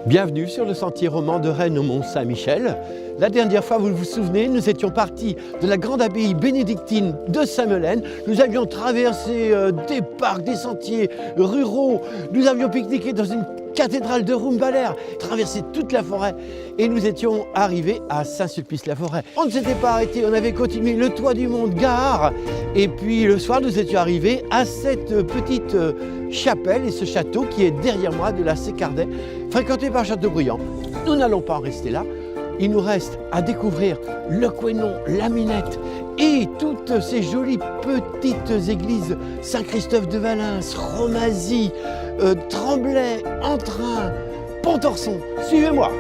Bienvenue sur le sentier roman de Rennes au Mont-Saint-Michel. La dernière fois, vous vous souvenez, nous étions partis de la grande abbaye bénédictine de Saint-Melaine. Nous avions traversé des parcs, des sentiers ruraux. Nous avions pique-niqué dans une cathédrale de Rumballaire, traversé toute la forêt et nous étions arrivés à Saint-Sulpice-la-Forêt. On ne s'était pas arrêté, on avait continué le toit du Mont Gard et puis le soir, nous étions arrivés à cette petite chapelle et ce château qui est derrière moi de la Sécardet, fréquenté par Châteaubriand. Nous n'allons pas en rester là. Il nous reste à découvrir le Couesnon, la Minette et toutes ces jolies petites églises, Saint-Christophe de Valence, Romazie, Tremblay, Entrain, Pontorson. Suivez-moi.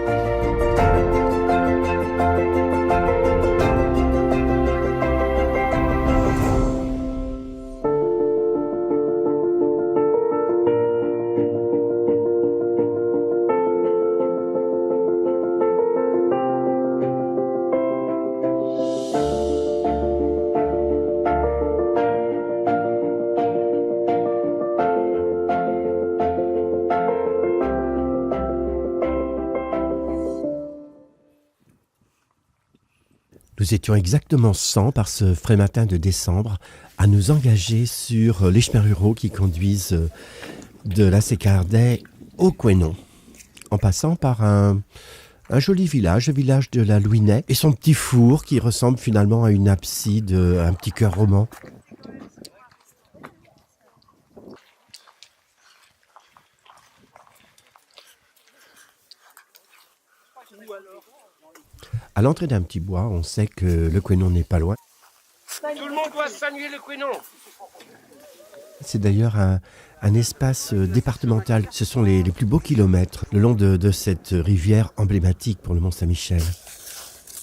Nous étions exactement 100 par ce frais matin de décembre à nous engager sur les chemins ruraux qui conduisent de la Sécardet au Couesnon, en passant par un joli village, le village de la Louinet, et son petit four qui ressemble finalement à une abside, un petit chœur roman. À l'entrée d'un petit bois, on sait que le Couesnon n'est pas loin. Tout le monde doit saluer le Couesnon. C'est d'ailleurs un espace départemental. Ce sont les plus beaux kilomètres le long de cette rivière emblématique pour le Mont-Saint-Michel.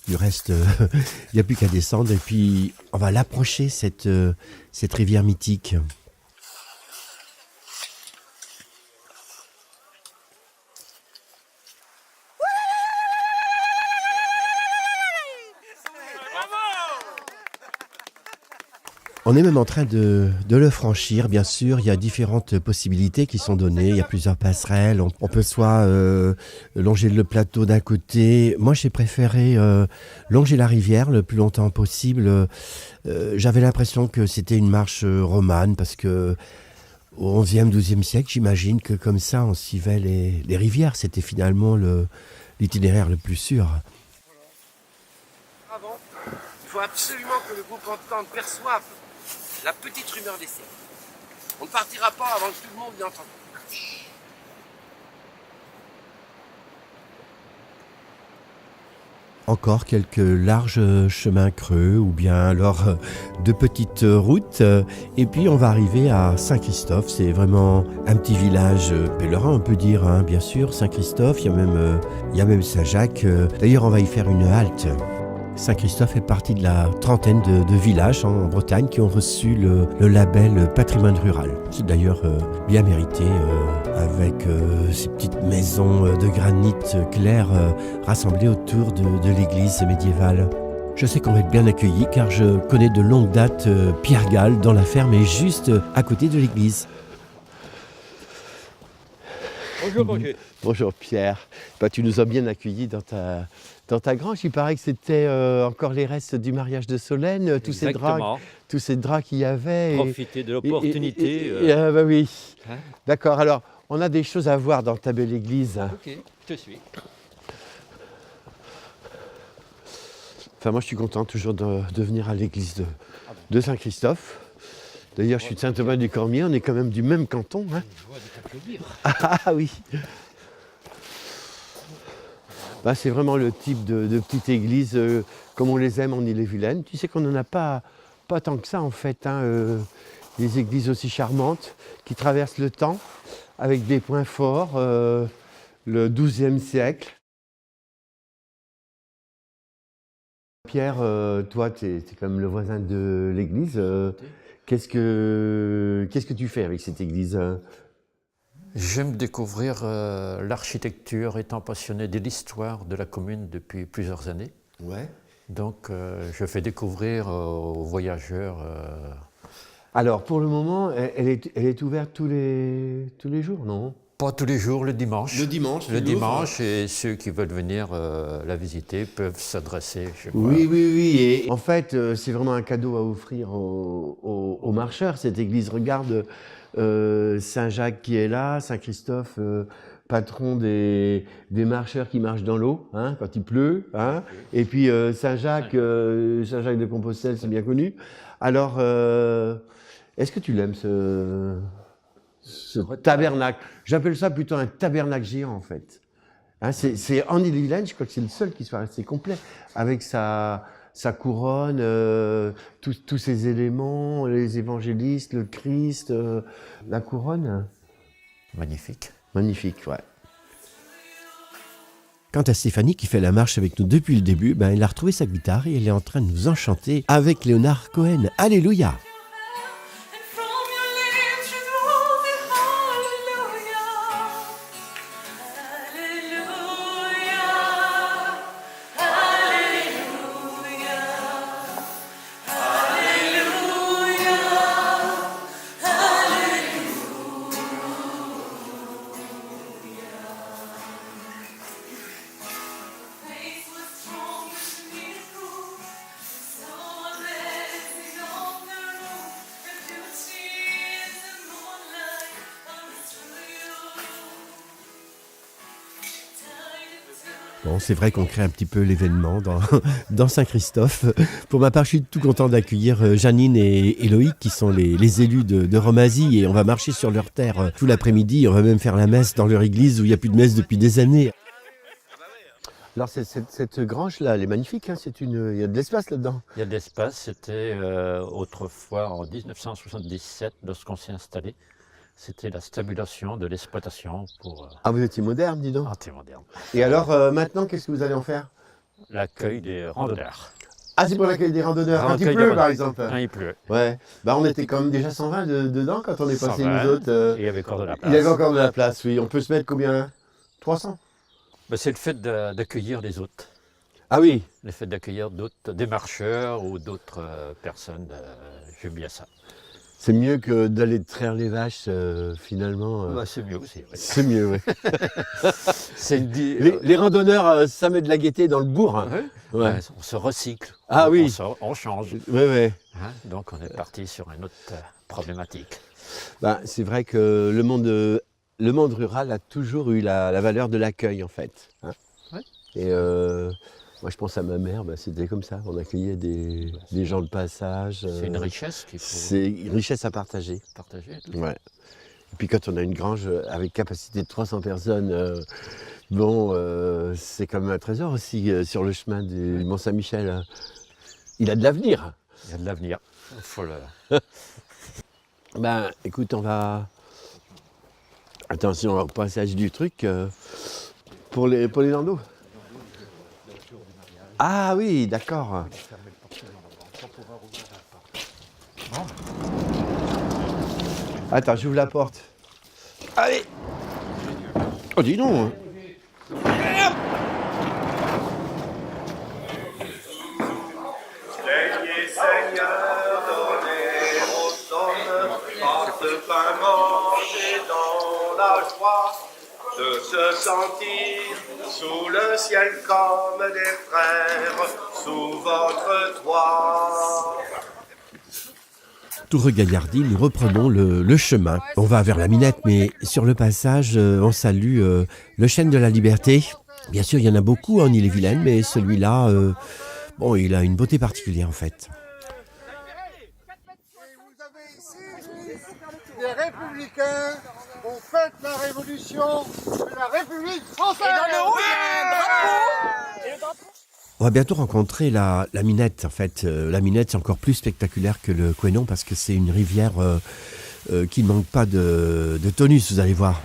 Du reste, il n'y a plus qu'à descendre et puis on va l'approcher, cette rivière mythique. On est même en train de le franchir, bien sûr. Il y a différentes possibilités qui sont données. Il y a plusieurs passerelles. On peut soit longer le plateau d'un côté. Moi, j'ai préféré longer la rivière le plus longtemps possible. J'avais l'impression que c'était une marche romane parce que au XIe, XIIe siècle, j'imagine que comme ça, on suivait les rivières. C'était finalement l'itinéraire le plus sûr. Avant, il faut absolument que le groupe entende, perçoive la petite rumeur des cerfs. On ne partira pas avant que tout le monde l'y entende. Encore quelques larges chemins creux ou bien alors de petites routes. Et puis on va arriver à Saint-Christophe. C'est vraiment un petit village pèlerin, on peut dire, hein, bien sûr. Saint-Christophe, il y a même Saint-Jacques. D'ailleurs, on va y faire une halte. Saint-Christophe fait partie de la trentaine de villages en Bretagne qui ont reçu le label patrimoine rural. C'est d'ailleurs bien mérité avec ces petites maisons de granit clair rassemblées autour de l'église médiévale. Je sais qu'on va être bien accueillis car je connais de longue date Pierre Gall dans la ferme et juste à côté de l'église. Bonjour Roger. Bonjour Pierre. Tu nous as bien accueillis dans ta grange. Il paraît que c'était encore les restes du mariage de Solène, tous ces draps qu'il y avait. Profiter de l'opportunité. Bah oui. Hein? D'accord, alors on a des choses à voir dans ta belle église. Ok, je te suis. Enfin, moi je suis content toujours de venir à l'église de Saint-Christophe. D'ailleurs, je suis de Saint-Thomas-du-Cormier, on est quand même du même canton. Hein. Ah oui. C'est vraiment le type de petite église comme on les aime en Ille-et-Vilaine. Tu sais qu'on n'en a pas tant que ça en fait. Hein, des églises aussi charmantes qui traversent le temps avec des points forts, le XIIe siècle. Pierre, toi, tu es quand même le voisin de l'église. Qu'est-ce que tu fais avec cette église? J'aime découvrir l'architecture, étant passionné de l'histoire de la commune depuis plusieurs années. Ouais. Donc, je fais découvrir aux voyageurs. Alors, pour le moment, elle est ouverte tous les jours, non? Pas tous les jours, le dimanche. Le dimanche, Le tu l'ouvres. dimanche, et ceux qui veulent venir la visiter peuvent s'adresser, je crois. Oui, oui, oui. Et en fait, c'est vraiment un cadeau à offrir aux marcheurs. Cette église, regarde Saint-Jacques qui est là, Saint-Christophe, patron des marcheurs qui marchent dans l'eau, hein, quand il pleut. Hein. Et puis Saint-Jacques de Compostelle, c'est bien connu. Alors, est-ce que tu l'aimes, ce tabernacle? J'appelle ça plutôt un tabernacle géant, en fait. Hein, c'est en Ille-et-Vilaine, je crois que c'est le seul qui soit resté complet, avec sa couronne, tous ses éléments, les évangélistes, le Christ, la couronne. Magnifique. Magnifique, ouais. Quant à Stéphanie qui fait la marche avec nous depuis le début, elle a retrouvé sa guitare et elle est en train de nous enchanter avec Leonard Cohen. Alléluia! Bon, c'est vrai qu'on crée un petit peu l'événement dans Saint-Christophe. Pour ma part, je suis tout content d'accueillir Janine et Loïc, qui sont les élus de Romazie, et on va marcher sur leur terre tout l'après-midi. On va même faire la messe dans leur église où il n'y a plus de messe depuis des années. Alors, cette grange-là, elle est magnifique, hein, il y a de l'espace là-dedans. Il y a de l'espace, c'était autrefois en 1977, lorsqu'on s'est installé. C'était la stabulation de l'exploitation pour Ah, vous étiez moderne, dis donc. anti-moderne. Et alors, maintenant, qu'est-ce que vous allez en faire? L'accueil des randonneurs. Ah, c'est pour l'accueil des randonneurs, quand il L'accueil pleut, des par randonneurs. exemple. Quand il pleut. Ouais, on était quand même déjà 120 dedans quand on est passé 120, nous autres. et il y avait encore de la place. Il y avait encore de la place, oui. On peut se mettre combien? 300? C'est le fait d'accueillir les autres. Ah oui. Le fait d'accueillir des marcheurs ou d'autres personnes. J'aime bien ça. C'est mieux que d'aller traire les vaches, finalement. C'est mieux aussi. Oui. C'est mieux, oui. Les Les randonneurs, ça met de la gaieté dans le bourg. Hein. Ouais. On se recycle. Ah oui. On change. Oui, oui. Hein, donc on est parti sur une autre problématique. C'est vrai que le monde rural a toujours eu la valeur de l'accueil, en fait. Hein. Ouais. Et moi, je pense à ma mère, c'était comme ça. On accueillait des gens de passage. C'est une richesse qu'il faut C'est une richesse à partager. partager. Ouais. Et puis quand on a une grange avec capacité de 300 personnes, c'est comme un trésor aussi sur le chemin du Mont-Saint-Michel. Hein. Il a de l'avenir. Il y a de l'avenir. Il faut le... Écoute, on va... Attention au passage du truc pour les landos. Ah oui, d'accord. Attends, j'ouvre la porte. Allez. Oh, dis donc. Seigneur, Seigneur, donnez aux hommes par ce pain mangé dans la joie de se sentir sous le ciel comme des frères sous votre toit. Tout regaillardi, nous reprenons le chemin. On va vers la Minette, mais sur le passage, on salue le chêne de la Liberté. Bien sûr, il y en a beaucoup en Ille-et-Vilaine, mais celui-là, il a une beauté particulière en fait. Vous avez ici des républicains ont fait la révolution de la République française. On va bientôt rencontrer la Minette. En fait, la Minette, c'est encore plus spectaculaire que le Couesnon parce que c'est une rivière qui ne manque pas de tonus, vous allez voir.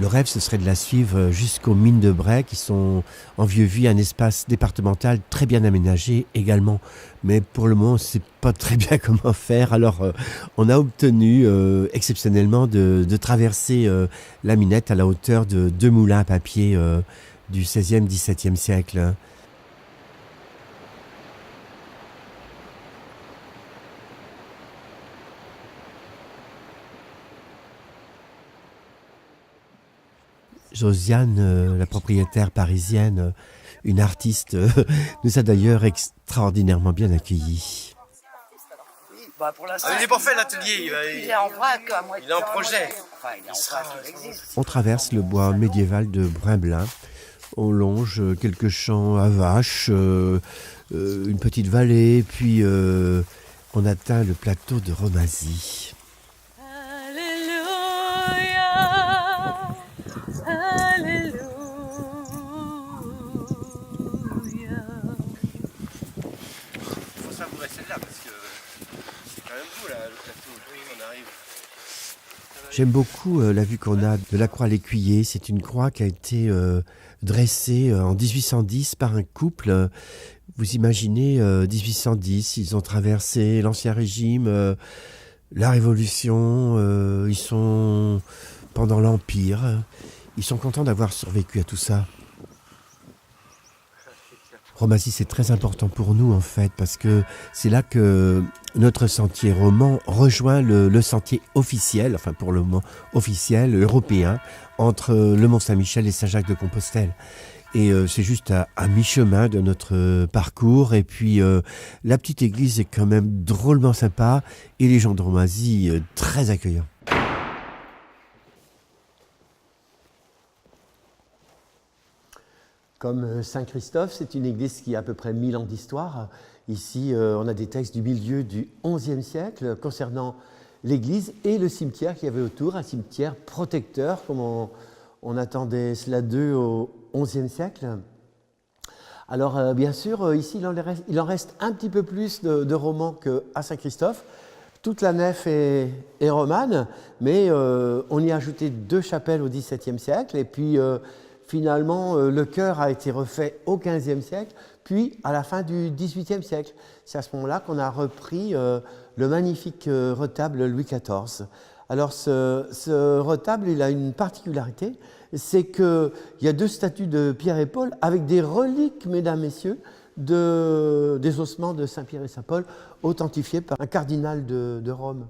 Le rêve, ce serait de la suivre jusqu'aux mines de Bray, qui sont en Vieux-Vie, un espace départemental très bien aménagé également. Mais pour le moment, on ne sait pas très bien comment faire. Alors, on a obtenu exceptionnellement de traverser la Minette à la hauteur de 2 moulins à papier du XVIe, XVIIe siècle. Josiane, la propriétaire parisienne, une artiste, nous a d'ailleurs extraordinairement bien accueillis. Bah pour l'instant, il n'est pas fait l'atelier, il est en vrac à moitié. il est en projet. Enfin, il est en vrac, il existe. On traverse le bois médiéval de Brimblin. On longe quelques champs à vaches, une petite vallée, puis on atteint le plateau de Romazy. Il faut savourer celle-là parce que c'est quand même beau là, le plateau. On arrive. J'aime beaucoup la vue qu'on a de la croix L'Écuyer. C'est une croix qui a été dressée en 1810 par un couple. Vous imaginez, 1810, ils ont traversé l'Ancien Régime, la Révolution, ils sont pendant l'Empire. Ils sont contents d'avoir survécu à tout ça. Romazy, c'est très important pour nous en fait, parce que c'est là que notre sentier roman rejoint le sentier officiel, enfin pour le moment officiel, européen, entre le Mont-Saint-Michel et Saint-Jacques-de-Compostelle. Et c'est juste à mi-chemin de notre parcours. Et puis la petite église est quand même drôlement sympa et les gens de Romazy très accueillants. Comme Saint-Christophe, c'est une église qui a à peu près 1000 ans d'histoire. Ici, on a des textes du milieu du XIe siècle concernant l'église et le cimetière qu'il y avait autour, un cimetière protecteur, comme on attendait cela d'eux au XIe siècle. Alors, bien sûr, ici, il en reste un petit peu plus de romans qu'à Saint-Christophe. Toute la nef est romane, mais on y a ajouté 2 chapelles au XVIIe siècle, et puis finalement, le chœur a été refait au XVe siècle, puis à la fin du XVIIIe siècle. C'est à ce moment-là qu'on a repris le magnifique retable Louis XIV. Alors, ce retable, il a une particularité, c'est qu'il y a 2 statues de Pierre et Paul avec des reliques, mesdames, messieurs, des ossements de Saint-Pierre et Saint-Paul, authentifiés par un cardinal de Rome.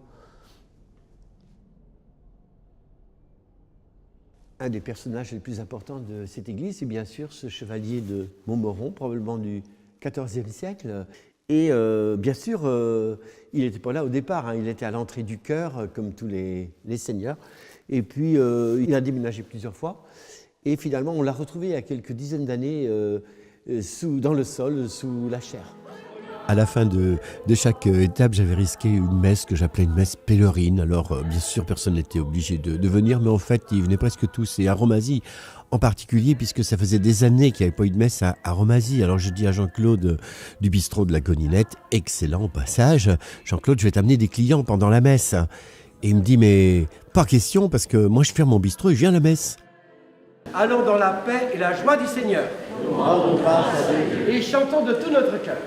Un des personnages les plus importants de cette église, c'est bien sûr ce chevalier de Montmoron, probablement du XIVe siècle. Et bien sûr, il n'était pas là au départ, hein, il était à l'entrée du chœur, comme tous les seigneurs. Et puis, il a déménagé plusieurs fois. Et finalement, on l'a retrouvé il y a quelques dizaines d'années dans le sol, sous la chaire. À la fin de chaque étape, j'avais risqué une messe que j'appelais une messe pèlerine. Alors, bien sûr, personne n'était obligé de venir, mais en fait, ils venaient presque tous. Et à Romazy, en particulier, puisque ça faisait des années qu'il n'y avait pas eu de messe à Romazy. Alors, je dis à Jean-Claude du bistrot de la Goninette, excellent au passage, Jean-Claude, je vais t'amener des clients pendant la messe. Et il me dit, mais pas question, parce que moi, je ferme mon bistrot et je viens à la messe. Allons dans la paix et la joie du Seigneur. Et chantons de tout notre cœur.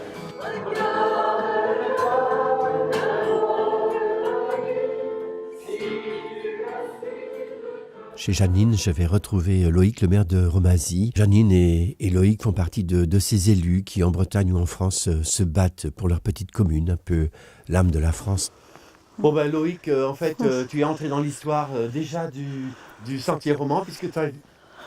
Chez Janine, je vais retrouver Loïc, le maire de Romazy. Janine et Loïc font partie de ces élus qui, en Bretagne ou en France, se battent pour leur petite commune, un peu l'âme de la France. Bon ben Loïc, en fait, tu es entré dans l'histoire déjà du sentier roman, puisque tu as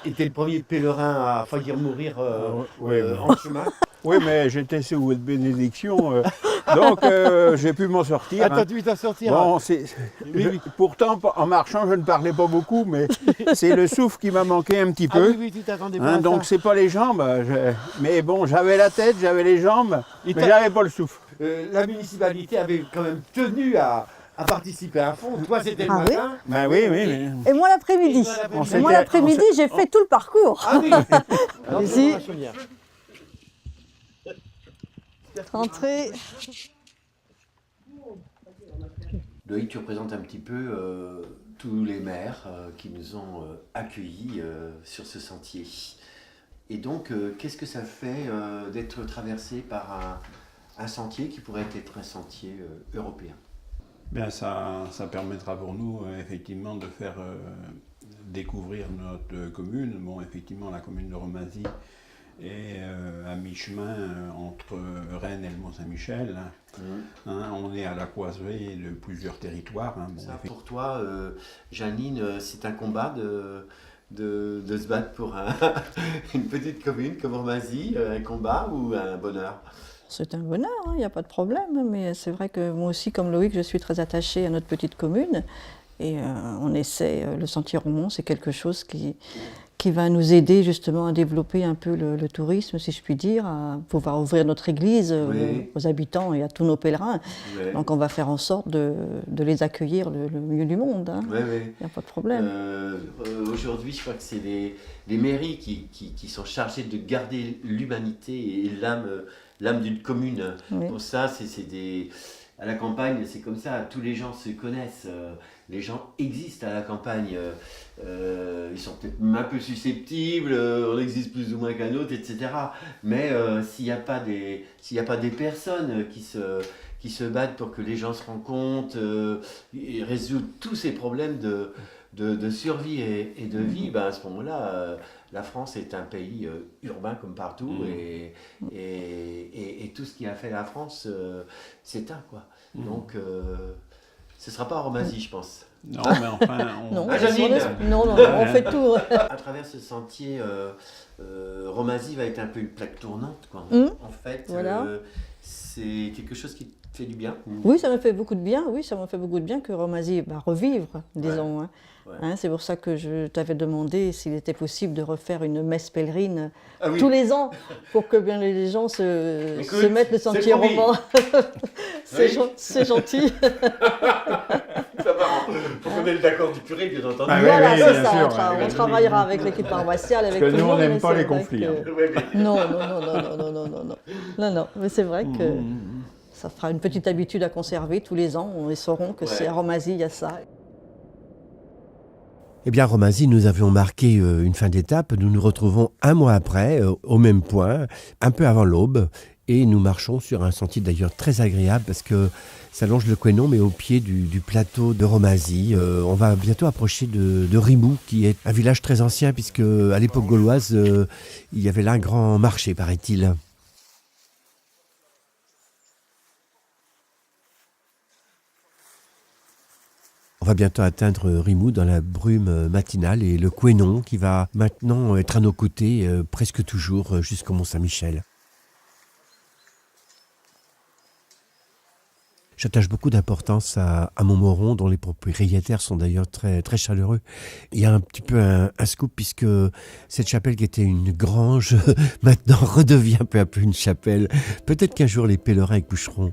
été le premier pèlerin à faillir mourir en chemin. Oui, mais j'étais sous votre bénédiction, donc j'ai pu m'en sortir. Attends, tu t'en sortir. Bon, pourtant, en marchant, je ne parlais pas beaucoup, mais c'est le souffle qui m'a manqué un petit peu. Oui, tu t'attendais pas à donc ça. c'est pas les jambes, mais bon, j'avais la tête, j'avais les jambes, mais j'avais pas le souffle. La municipalité avait quand même tenu à participer à fond. Toi, c'était le matin. Oui ben oui. Et moi l'après-midi. Et moi l'après-midi, j'ai fait tout le parcours. Ah oui. Ici. Rentrée. Loïc, tu représentes un petit peu tous les maires qui nous ont accueillis sur ce sentier. Et donc, qu'est-ce que ça fait d'être traversé par un sentier qui pourrait être un sentier européen? Bien, ça permettra pour nous effectivement de faire découvrir notre commune. Bon, effectivement, la commune de Romazy est à mi-chemin entre Rennes et le Mont-Saint-Michel. On est à la croisée de plusieurs territoires. Pour toi, Janine, c'est un combat de se battre pour une petite commune comme Romazy, un combat ou un bonheur? C'est un bonheur, il n'y a pas de problème, mais c'est vrai que moi aussi, comme Loïc, je suis très attachée à notre petite commune. Et on essaie, le Sentier Roman, c'est quelque chose qui va nous aider justement à développer un peu le tourisme, si je puis dire, à pouvoir ouvrir notre église aux habitants et à tous nos pèlerins. Ouais. Donc on va faire en sorte de les accueillir le mieux du monde. Hein. Il n'y a pas de problème. Aujourd'hui, je crois que c'est les mairies qui sont chargées de garder l'humanité et l'âme d'une commune. Oui. Pour ça, à la campagne, c'est comme ça, tous les gens se connaissent, les gens existent à la campagne, ils sont peut-être un peu susceptibles, on existe plus ou moins qu'un autre, etc. Mais s'il n'y a pas des personnes qui se battent pour que les gens se rencontrent et résoudre tous ces problèmes de survie et de vie, ben à ce moment-là, la France est un pays urbain comme partout et tout ce qui a fait la France s'éteint, quoi. Donc ce ne sera pas en Romazy, je pense. Non, mais enfin, Non, Janine non, on fait tout. À travers ce sentier, Romazy va être un peu une plaque tournante, quoi. En fait, Voilà. c'est quelque chose qui te fait du bien. Oui, ça m'a fait beaucoup de bien. Oui, ça m'a fait beaucoup de bien que Romazy va revivre, disons. Hein. Ouais. Hein, c'est pour ça que je t'avais demandé s'il était possible de refaire une messe pèlerine Oui. tous les ans pour que bien les gens se Écoute, mettent le c'est Sentier promis. Roman. Oui. C'est gentil. Ça va, pour qu'on ait le d'accord du curé, bien entendu. Ah oui, Voilà, oui, c'est bien ça. sûr. On travaillera avec l'équipe paroissiale, avec Parce tout que le nous, on monde. n'aime mais pas c'est les vrai conflits, que- hein. Non, mais c'est vrai que ça fera une petite habitude à conserver tous les ans. Ils sauront que c'est à Romazy, il y a ça. Eh bien, Romazy, nous avions marqué une fin d'étape. Nous nous retrouvons un mois après, au même point, un peu avant l'aube. Et nous marchons sur un sentier d'ailleurs très agréable parce que ça longe le Couesnon, mais au pied du plateau de Romazy. On va bientôt approcher de Rimou, qui est un village très ancien, puisque à l'époque gauloise, il y avait là un grand marché, paraît-il. On va bientôt atteindre Rimou dans la brume matinale et le Couesnon qui va maintenant être à nos côtés presque toujours jusqu'au Mont-Saint-Michel. J'attache beaucoup d'importance à Montmoron, dont les propriétaires sont d'ailleurs très, très chaleureux. Il y a un petit peu un scoop, puisque cette chapelle qui était une grange, maintenant redevient peu à peu une chapelle. Peut-être qu'un jour les pèlerins y coucheront.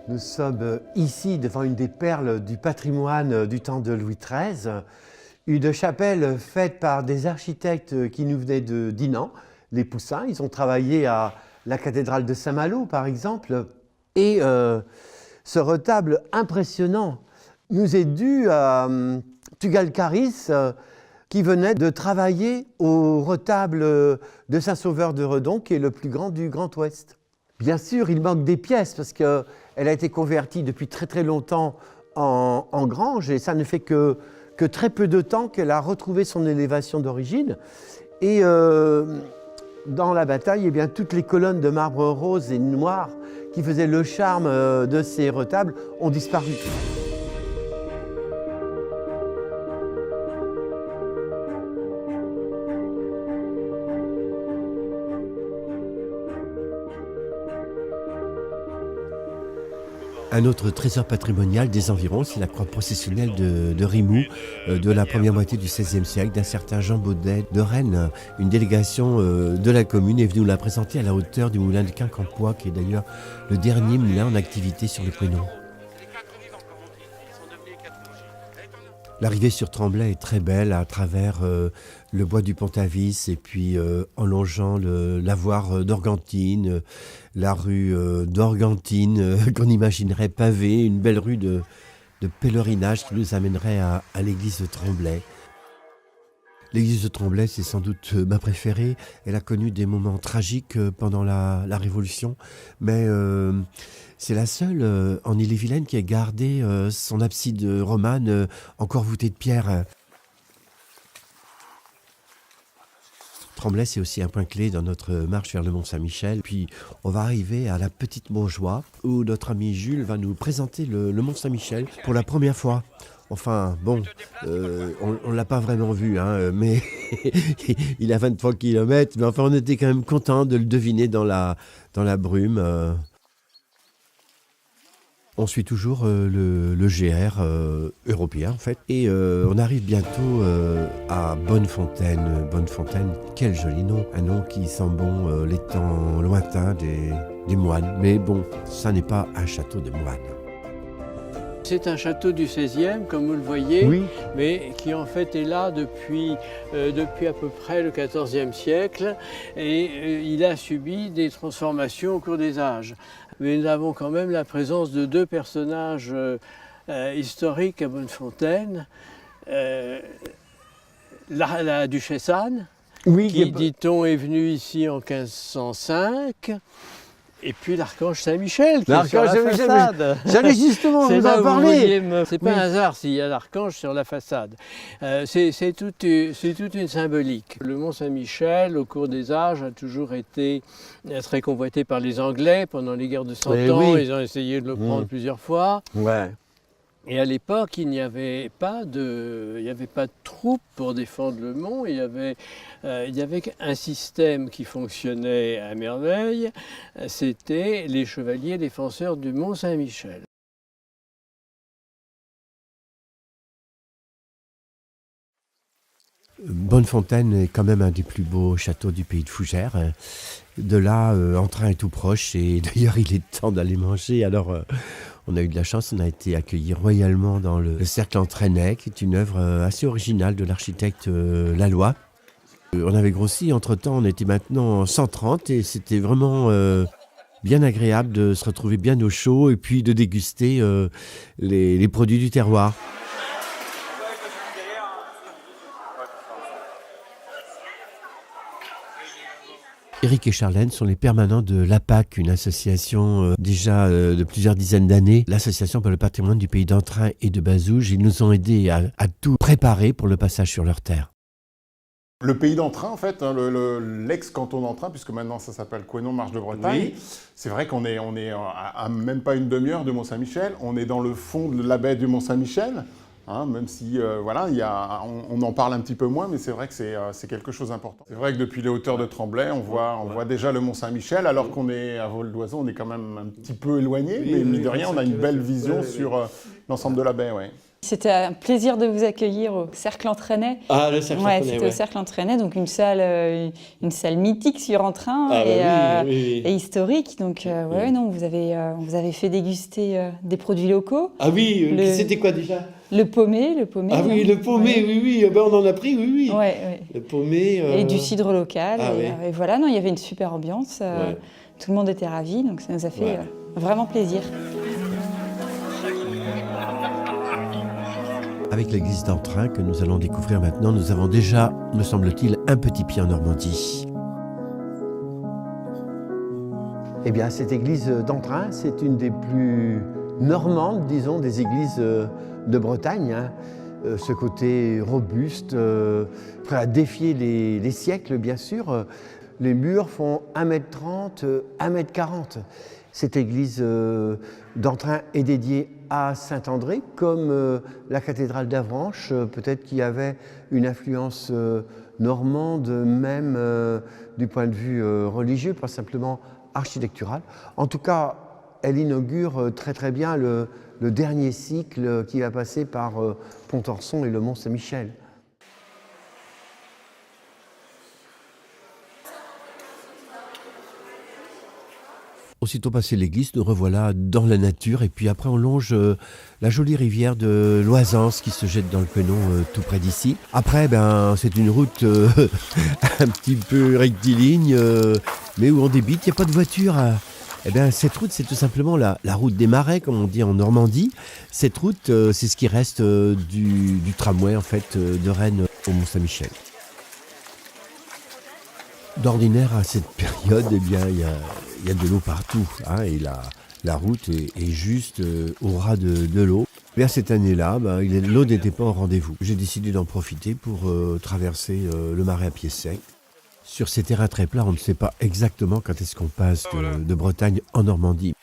Nous sommes ici devant une des perles du patrimoine du temps de Louis XIII, une chapelle faite par des architectes qui nous venaient de Dinan, les Poussins. Ils ont travaillé à la cathédrale de Saint-Malo, par exemple. Et ce retable impressionnant nous est dû à Tugal Caris, qui venait de travailler au retable de Saint-Sauveur de Redon, qui est le plus grand du Grand Ouest. Bien sûr, il manque des pièces parce qu'elle a été convertie depuis très très longtemps en grange et ça ne fait que très peu de temps qu'elle a retrouvé son élévation d'origine. Et dans la bataille, eh bien, toutes les colonnes de marbre rose et noir qui faisaient le charme de ces retables ont disparu. Un autre trésor patrimonial des environs, c'est la croix processionnelle de Rimou, de la première moitié du XVIe siècle, d'un certain Jean Baudet de Rennes. Une délégation de la commune est venue nous la présenter à la hauteur du moulin de Quincampoix, qui est d'ailleurs le dernier moulin en activité sur le Couesnon. L'arrivée sur Tremblay est très belle à travers le bois du Pont-Avis et puis en longeant l'avoir d'Organtine, la rue d'Organtine qu'on imaginerait pavée, une belle rue de pèlerinage qui nous amènerait à l'église de Tremblay. L'église de Tremblay, c'est sans doute ma préférée. Elle a connu des moments tragiques pendant la Révolution, mais c'est la seule en Ille-et-Vilaine qui a gardé son abside romane encore voûtée de pierre. Tremblay, c'est aussi un point clé dans notre marche vers le Mont-Saint-Michel. Puis on va arriver à la Petite Montjoie, où notre ami Jules va nous présenter le Mont-Saint-Michel pour la première fois. Enfin, bon, on ne l'a pas vraiment vu, hein, mais il a 23 km. Mais enfin, on était quand même content de le deviner dans la brume. On suit toujours le GR européen, en fait. Et on arrive bientôt à Bonnefontaine. Bonnefontaine, quel joli nom. Un nom qui sent bon les temps lointains des moines. Mais bon, ça n'est pas un château de moines. C'est un château du XVIe, comme vous le voyez, Oui. mais qui en fait est là depuis à peu près le XIVe siècle et il a subi des transformations au cours des âges. Mais nous avons quand même la présence de deux personnages historiques à Bonnefontaine. La duchesse Anne, Oui, qui, dit-on, est venue ici en 1505. Et puis l'archange Saint-Michel qui est sur la façade. J'allais justement vous en parler. C'est pas un hasard s'il y a l'archange sur la façade. C'est toute une symbolique. Le Mont Saint-Michel, au cours des âges, a toujours été très convoité par les Anglais pendant les guerres de 100 ans. Oui. Ils ont essayé de le prendre plusieurs fois. Ouais. Et à l'époque, il n'y avait pas de troupes pour défendre le mont. Il y avait un système qui fonctionnait à merveille. C'était les chevaliers défenseurs du Mont Saint-Michel. Bonnefontaine est quand même un des plus beaux châteaux du pays de Fougères. De là, Entrain est tout proche et d'ailleurs il est temps d'aller manger. Alors on a eu de la chance, on a été accueillis royalement dans le Cercle Entraînais, qui est une œuvre assez originale de l'architecte Laloy. On avait grossi, entre-temps on était maintenant 130 et c'était vraiment bien agréable de se retrouver bien au chaud et puis de déguster les produits du terroir. Éric et Charlène sont les permanents de l'APAC, une association déjà de plusieurs dizaines d'années, l'association pour le patrimoine du pays d'Entrain et de Bazouges. Ils nous ont aidés à tout préparer pour le passage sur leur terre. Le pays d'Entrain, en fait, hein, l'ex-canton d'Entrain, puisque maintenant ça s'appelle Couesnon, Marche de Bretagne, oui. C'est vrai qu'on est à même pas une demi-heure de Mont-Saint-Michel, on est dans le fond de la baie du Mont-Saint-Michel. Hein, même si voilà, on en parle un petit peu moins, mais c'est vrai que c'est quelque chose d'important. C'est vrai que depuis les hauteurs de Tremblay, on voit déjà le Mont-Saint-Michel, alors qu'on est à vol d'oiseau, on est quand même un petit peu éloigné, mais mine de rien, on a une belle vision sur l'ensemble de la baie. Ouais. C'était un plaisir de vous accueillir au Cercle Entraînais. Ah, le Cercle Entraînais, c'était au Cercle Entraînais, donc une salle mythique sur Entrain et historique. Donc, non, vous avez fait déguster des produits locaux. Ah oui, c'était quoi déjà ? Le paumé. Ah oui, le paumé, oui. Ben, on en a pris, oui. Ouais. Le paumé. Et du cidre local. Ah, et voilà, non, il y avait une super ambiance. Tout le monde était ravi, donc ça nous a fait vraiment plaisir. Avec l'église d'Entrain que nous allons découvrir maintenant, nous avons déjà, me semble-t-il, un petit pied en Normandie. Eh bien, cette église d'Entrain, c'est une des plus normandes, disons, des églises de Bretagne. Hein. Ce côté robuste, prêt à défier les siècles, bien sûr. Les murs font 1,30 m, 1,40 m. Cette église d'Entrain est dédiée à Saint-André, comme la cathédrale d'Avranches, peut-être qu'il y avait une influence normande, même du point de vue religieux, pas simplement architectural. En tout cas, elle inaugure très très bien le dernier cycle qui va passer par Pontorson et le Mont Saint-Michel. Aussitôt passé l'église, nous revoilà dans la nature et puis après on longe la jolie rivière de l'Oisance qui se jette dans le Couesnon tout près d'ici. Après, c'est une route un petit peu rectiligne, mais où on débite, il n'y a pas de voiture. Cette route, c'est tout simplement la route des Marais, comme on dit en Normandie. Cette route, c'est ce qui reste du tramway en fait, de Rennes au Mont-Saint-Michel. D'ordinaire, à cette période, eh bien, il y a de l'eau partout, hein, et la route est juste au ras de l'eau. Bien, cette année-là, l'eau n'était pas au rendez-vous. J'ai décidé d'en profiter pour traverser le marais à pied sec. Sur ces terrains très plats, on ne sait pas exactement quand est-ce qu'on passe de Bretagne en Normandie.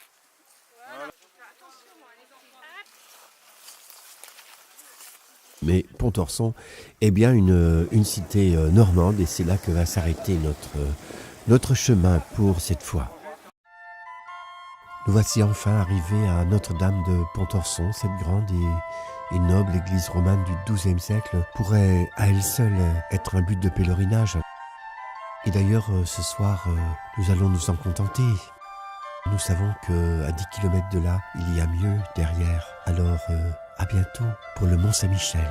Mais Pontorson est bien une cité normande et c'est là que va s'arrêter notre chemin pour cette fois. Nous voici enfin arrivés à Notre-Dame de Pontorson. Cette grande et noble église romane du XIIe siècle pourrait à elle seule être un but de pèlerinage. Et d'ailleurs, ce soir, nous allons nous en contenter. Nous savons qu'à 10 km de là, il y a mieux derrière. Alors, à bientôt pour le Mont Saint-Michel.